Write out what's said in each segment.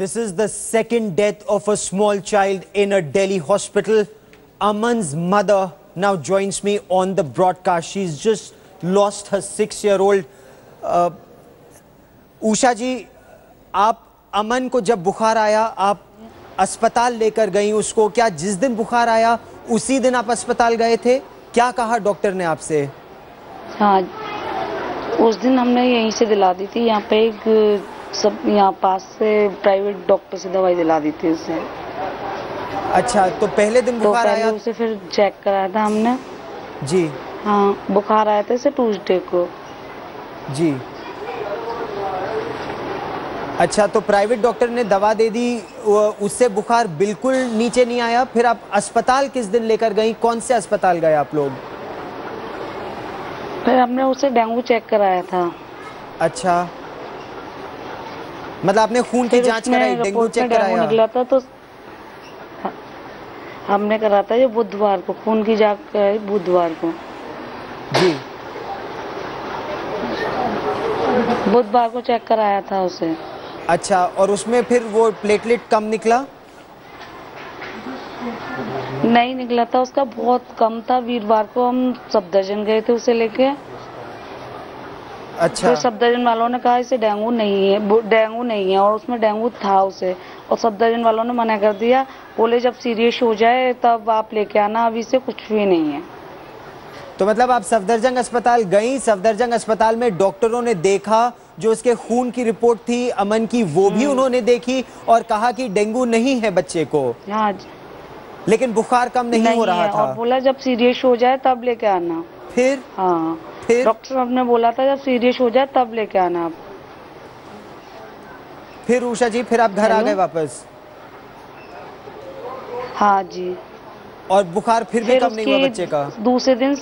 This is the second death of a small child in a Delhi hospital. Aman's mother now joins me on the broadcast. She's just lost her 6-year-old. Usha जी, आप अमन को जब बुखार आया, आप अस्पताल लेकर गई उसको। क्या जिस दिन बुखार आया उसी दिन आप अस्पताल गए थे? क्या कहा डॉक्टर ने आपसे? हाँ, उस दिन हमने यहीं से दिला दी थी, यहाँ पे एक सब यहाँ पास से प्राइवेट डॉक्टर से दवाई दिला दी थी उसे। अच्छा, तो पहले दिन बुखार आया? उसे फिर चेक कराया था हमने जी। हाँ, बुखार आया था इसे ट्यूसडे को जी। अच्छा, तो प्राइवेट डॉक्टर ने दवा दे दी, उससे बुखार बिल्कुल नीचे नहीं आया। फिर आप अस्पताल किस दिन लेकर गई? कौन से अस्पताल गए आप लोग? फिर हमने उसे डेंगू चेक कराया था। अच्छा, मतलब आपने खून की जांच कराई, डेंगू चेक कराया? निकला था तो हमने करा था ये बुधवार को, खून की जांच कराई बुधवार को जी। बुधवार को चेक कराया था उसे। अच्छा, और उसमें फिर वो प्लेटलेट कम निकला? नहीं निकला था, उसका बहुत कम था। वीरवार को हम सफदरजंग गए थे उसे लेके। अच्छा। तो सफदरजंग वालों ने कहा इसे डेंगू नहीं है, और उसमें डेंगू था उसे, और सफदरजंग वालों ने मना कर दिया। बोले जब सीरियस हो जाए तब आप लेके आना, अभी से कुछ भी नहीं है। तो मतलब आप सफदरजंग अस्पताल गई, सफदरजंग अस्पताल में डॉक्टरों ने देखा, जो उसके खून की रिपोर्ट थी अमन की वो भी उन्होंने देखी और कहा कि डेंगू नहीं है बच्चे को। हाँ, लेकिन बुखार कम नहीं हो रहा था। और बोला जब सीरियस हो जाए तब लेके आना। फिर? हाँ, फिर डॉक्टर साहब ने बोला था जब सीरियस हो जाए तब लेके आना आप। फिर उषा जी, फिर आप घर आ गए वापस? हाँ जी। और बुखार फिर भी कम नहीं हुआ बच्चे का? दूसरे दिन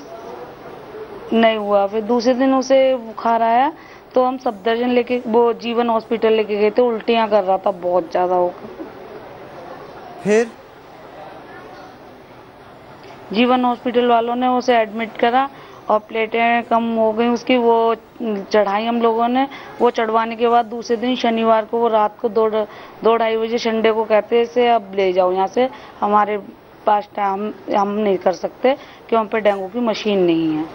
नहीं हुआ। फिर दूसरे दिन उसे बुखार आया तो हम सफदरजंग लेके वो जीवन हॉस्पिटल लेके गए थे। उल्टियाँ कर रहा था बहुत ज्यादा होकर। फिर जीवन हॉस्पिटल वालों ने उसे एडमिट करा और प्लेटें कम हो गई उसकी, वो चढ़ाई हम लोगों ने। वो चढ़वाने के बाद दूसरे दिन शनिवार को वो रात को 2-2:30 बजे संडे को कहते हैं इसे अब ले जाओ यहाँ से, हमारे पास टाइम हम नहीं कर सकते क्योंकि हम पे डेंगू की मशीन नहीं है।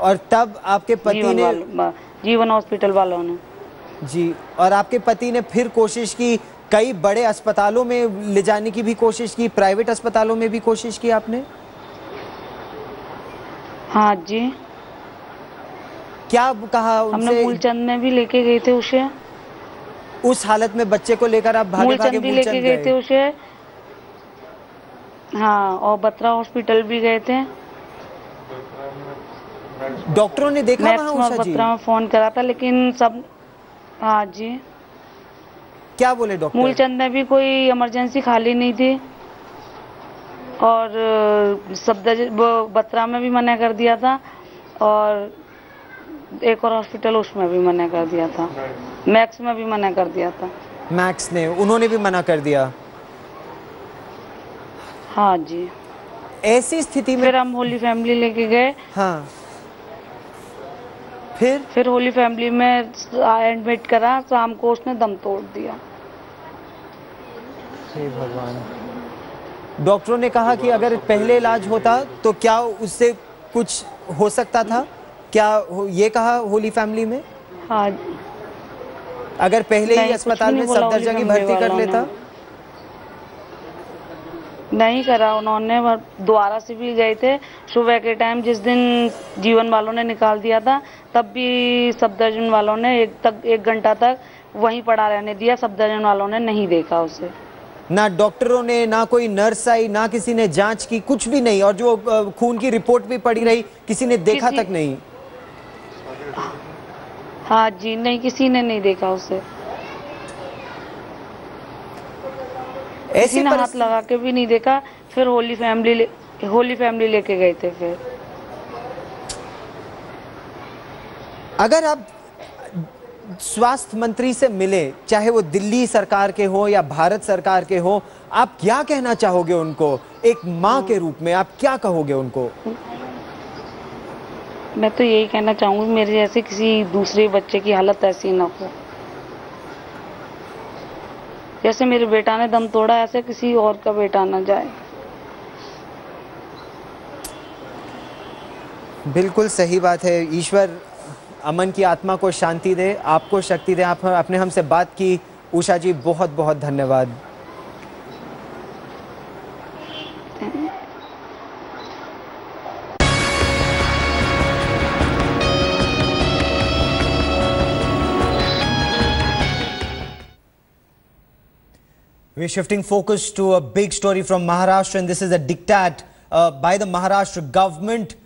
और तब आपके पति ने जीवन हॉस्पिटल वालों ने जी, और आपके पति ने फिर कोशिश की, कई बड़े अस्पतालों में ले जाने की भी कोशिश की, प्राइवेट अस्पतालों में भी कोशिश की आपने? हाँ जी। क्या कहा उनसे? हमने मूलचंद में भी लेके गए थे उसे। उस हालत में बच्चे को लेकर आप भागे भागे मूलचंद लेके गए थे उसे। हाँ, और बत्रा हॉस्पिटल भी गए थे। डॉक्टरों ने देखा वहाँ उषा जी? बत्रा में फोन करा था लेकिन सब। हाँ जी। क्या बोले डॉक्टर? मूलचंद में भी कोई इमरजेंसी खाली नहीं थी, और बत्रा में भी मना कर दिया था, और एक और हॉस्पिटल उसमें भी मना कर दिया था, मैक्स में भी मना कर दिया था। मैक्स ने, उन्होंने भी मना कर दिया? हाँ जी। ऐसी स्थिति में फिर हम होली फैमिली लेके गए। हाँ, फिर होली फैमिली में एडमिट करा। शाम को उसने दम तोड़ दिया। हे भगवान। डॉक्टरों ने कहा कि अगर पहले इलाज होता तो क्या उससे कुछ हो सकता था? क्या ये कहा होली फैमिली में? हाँ, अगर पहले ही अस्पताल में सफदरजंग ही भर्ती कर लेता? नहीं करा उन्होंने। दोबारा से भी गए थे सुबह के टाइम, जिस दिन जीवन वालों ने निकाल दिया था तब भी सफदरजंग वालों ने 1 घंटा तक वहीं पड़ा रहने दिया। सफदरजंग वालों ने नहीं देखा उसे। ना डॉक्टरों ने, ना कोई नर्स आई, ना किसी ने जांच की, कुछ भी नहीं। और जो खून की रिपोर्ट भी पड़ी रही, किसी ने देखा तक नहीं? हाँ जी, नहीं, किसी ने नहीं देखा उसे। किसी ने हाथ लगा के भी नहीं देखा। फिर होली फैमिली लेके गए थे। फिर अगर आप स्वास्थ्य मंत्री से मिले, चाहे वो दिल्ली सरकार के हो या भारत सरकार के हो, आप क्या कहना चाहोगे उनको? एक माँ के रूप में आप क्या कहोगे उनको? मैं तो यही कहना चाहूँगी मेरे जैसे किसी दूसरे बच्चे की हालत ऐसी ना हो। जैसे मेरे बेटा ने दम तोड़ा ऐसे किसी और का बेटा ना जाए। बिल्कुल सही बात है। ईश्वर अमन की आत्मा को शांति दे, आपको शक्ति दे। आपने हमसे बात की उषा जी, बहुत बहुत धन्यवाद। We're shifting focus to a big story from Maharashtra, and this is a diktat by the Maharashtra government.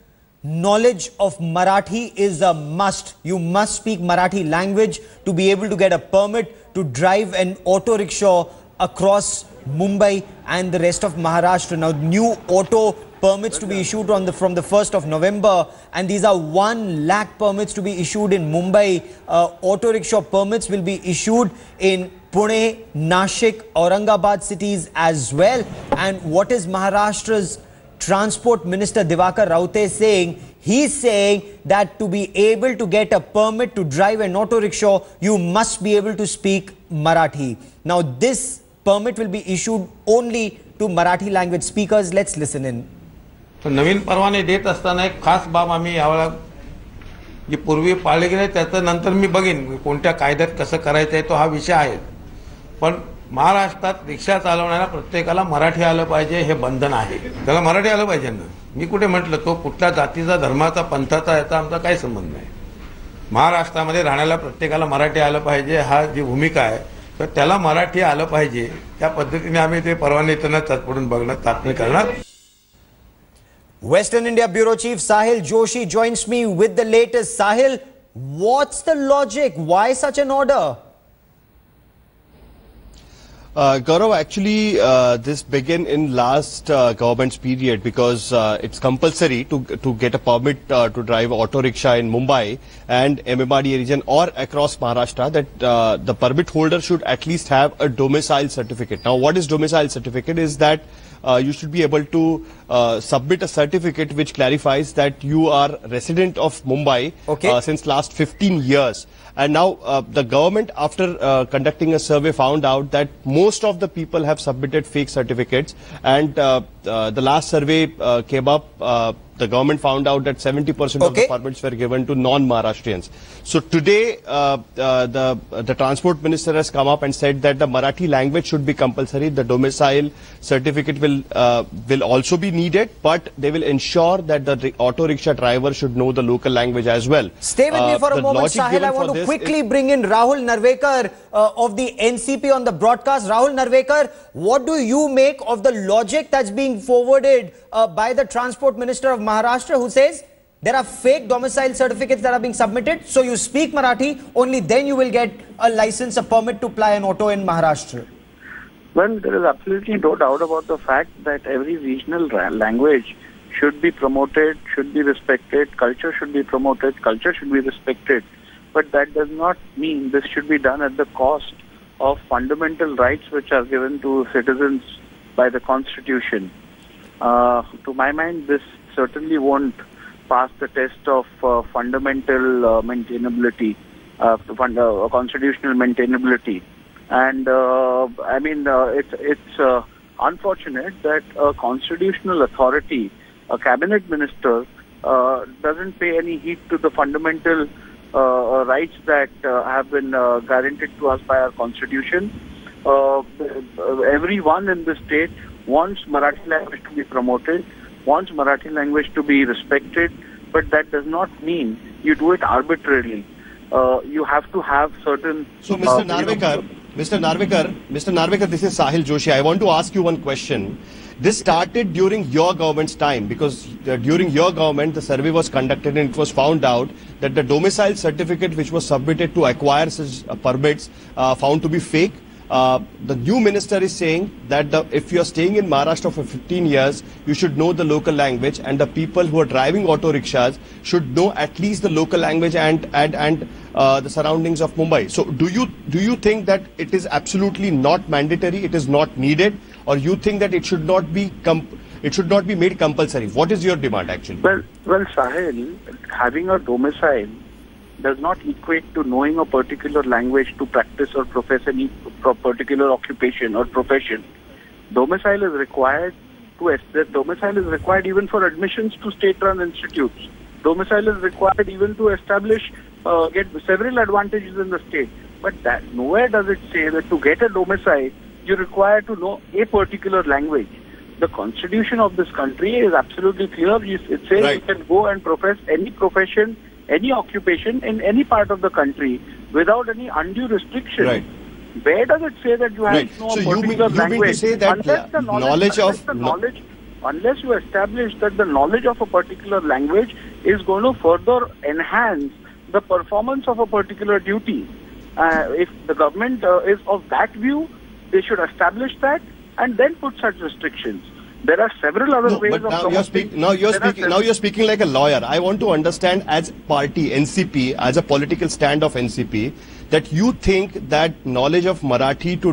Knowledge of Marathi is a must. You must speak Marathi language to be able to get a permit to drive an auto rickshaw across Mumbai and the rest of Maharashtra. Now, new auto permits to be issued from the 1st of November, and these are 1 lakh permits to be issued in Mumbai. Auto rickshaw permits will be issued in Pune, Nashik, Aurangabad cities as well. And what is Maharashtra's Transport Minister Diwakar Raute saying? He's saying that to be able to get a permit to drive an auto rickshaw, you must be able to speak Marathi. Now, this permit will be issued only to Marathi language speakers. Let's listen in. तर नवीन परवाने देत असताना एक खास बाब आम्ही यावेळेला जी पूर्वी पाळले गेले त्याचं नंतर मी बघीन कोणत्या कायद्यात कसं करायचं आहे तो हा विषय आहे. पण महाराष्ट्रात रिक्षा चालवणाऱ्या प्रत्येकाला मराठी आलं पाहिजे हे बंधन आहे. त्याला मराठी आलं पाहिजे ना. मी कुठे म्हटलं तो कुठल्या जातीचा, धर्माचा, पंथाचा याचा आमचा काही संबंध नाही. महाराष्ट्रामध्ये राहणाऱ्या प्रत्येकाला मराठी आलं पाहिजे हा जी भूमिका आहे तर त्याला मराठी आलं पाहिजे त्या पद्धतीने आम्ही ते परवाने देताना तत्परून बघणार, चाचणी करणार. Western India Bureau Chief Sahil Joshi joins me with the latest. Sahil, what's the logic? Why such an order? Gaurav, actually, this began in last government's period because it's compulsory to get a permit to drive auto rickshaw in Mumbai and MMRDA region or across Maharashtra, that the permit holder should at least have a domicile certificate. Now, what is domicile certificate is that you should be able to submit a certificate which clarifies that you are resident of Mumbai since last 15 years. And now the government, after conducting a survey, found out that most of the people have submitted fake certificates. And the last survey came up, the government found out that 70% of the permits were given to non-Maharashtrians. So today, the transport minister has come up and said that the Marathi language should be compulsory. The domicile certificate will also be needed, but they will ensure that the auto rickshaw driver should know the local language as well. Stay with me for a moment, Sahil. I want to quickly bring in Rahul Narvekar of the NCP on the broadcast. Rahul Narvekar, what do you make of the logic that's being forwarded by the transport minister of Maharashtra, who says there are fake domicile certificates that are being submitted, so you speak Marathi, only then you will get a license, a permit to ply an auto in Maharashtra? Well, there is absolutely no doubt about the fact that every regional language should be promoted, should be respected, culture should be promoted, culture should be respected. But that does not mean this should be done at the cost of fundamental rights which are given to citizens by the Constitution. To my mind, this certainly won't pass the test of fundamental maintainability, constitutional maintainability. And I mean, it's unfortunate that a constitutional authority, a cabinet minister, doesn't pay any heed to the fundamental rights that have been guaranteed to us by our Constitution. Everyone in the state wants Marathi language to be promoted, wants Marathi language to be respected, but that does not mean you do it arbitrarily. You have to have certain... So, Mr. Narvekar, this is Sahil Joshi. I want to ask you one question. This started during your government's time, because during your government the survey was conducted and it was found out that the domicile certificate which was submitted to acquire such permits found to be fake. The new minister is saying that if you are staying in Maharashtra for 15 years, you should know the local language, and the people who are driving auto rickshaws should know at least the local language and the surroundings of Mumbai. So do you think that it is absolutely not mandatory, it is not needed, or you think that it should not be made compulsory? What is your demand actually? Well, Sahil, having a domicile does not equate to knowing a particular language to practice or profess any particular occupation or profession. Domicile is required domicile is required even for admissions to state-run institutes. Domicile is required even to establish, get several advantages in the state. But that nowhere does it say that to get a domicile, you require to know a particular language. The constitution of this country is absolutely clear. It says you can go and profess any profession, any occupation in any part of the country without any undue restriction. Right. Where does it say that you have to know a particular language? You mean to say that unless you establish that the knowledge of a particular language is going to further enhance the performance of a particular duty. If the government is of that view, they should establish that and then put such restrictions. There are several other ways of promoting. Now you're speaking like a lawyer. I want to understand, as party NCP, as a political stand of NCP, that you think that knowledge of Marathi to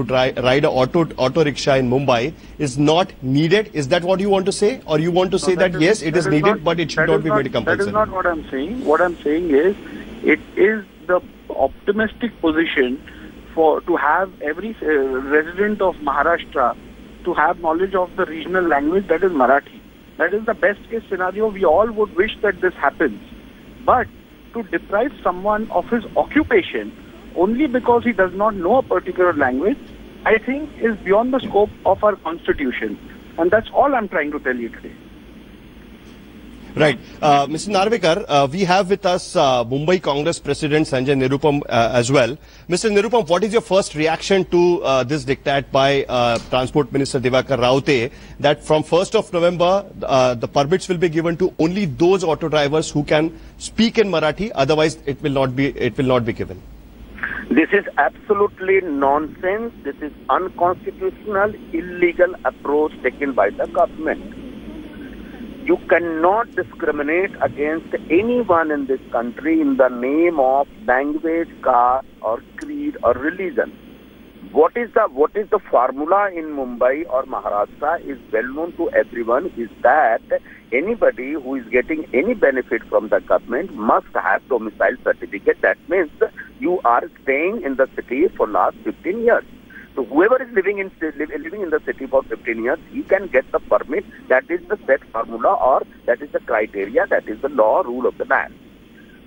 ride a auto rickshaw in Mumbai is not needed. Is that what you want to say, or you want to say that yes, it is needed, but it should not be made compulsory? That is not what I'm saying. What I'm saying is, it is the optimistic position to have every resident of Maharashtra to have knowledge of the regional language, that is Marathi. That is the best case scenario. We all would wish that this happens. But to deprive someone of his occupation only because he does not know a particular language, I think is beyond the scope of our constitution. And that's all I'm trying to tell you today. Right. Mr. Narvekar, we have with us Mumbai Congress President Sanjay Nirupam as well. Mr. Nirupam, what is your first reaction to this diktat by Transport Minister Diwakar Raute that from 1st of November, the permits will be given to only those auto drivers who can speak in Marathi, otherwise it will not be given? This is absolutely nonsense. This is unconstitutional, illegal approach taken by the government. You cannot discriminate against anyone in this country in the name of language, caste, or creed, or religion. What is the formula in Mumbai or Maharashtra is well known to everyone, is that anybody who is getting any benefit from the government must have domicile certificate. That means you are staying in the city for last 15 years. So whoever is living in the city for 15 years, he can get the permit. That is the set formula, or that is the criteria, that is the law, rule of the land.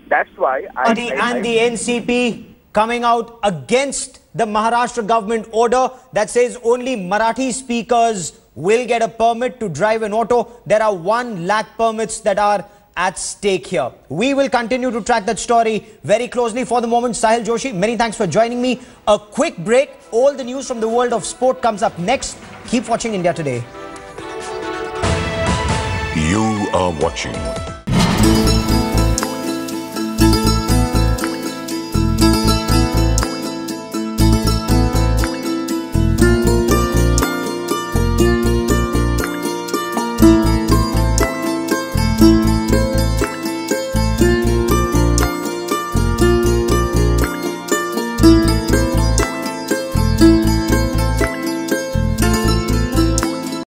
That's why the NCP coming out against the Maharashtra government order that says only Marathi speakers will get a permit to drive an auto. There are 1 lakh permits that are at stake here. We will continue to track that story very closely. For the moment, Sahil Joshi, many thanks for joining me. A quick break. All the news from the world of sport comes up next. Keep watching India Today. You are watching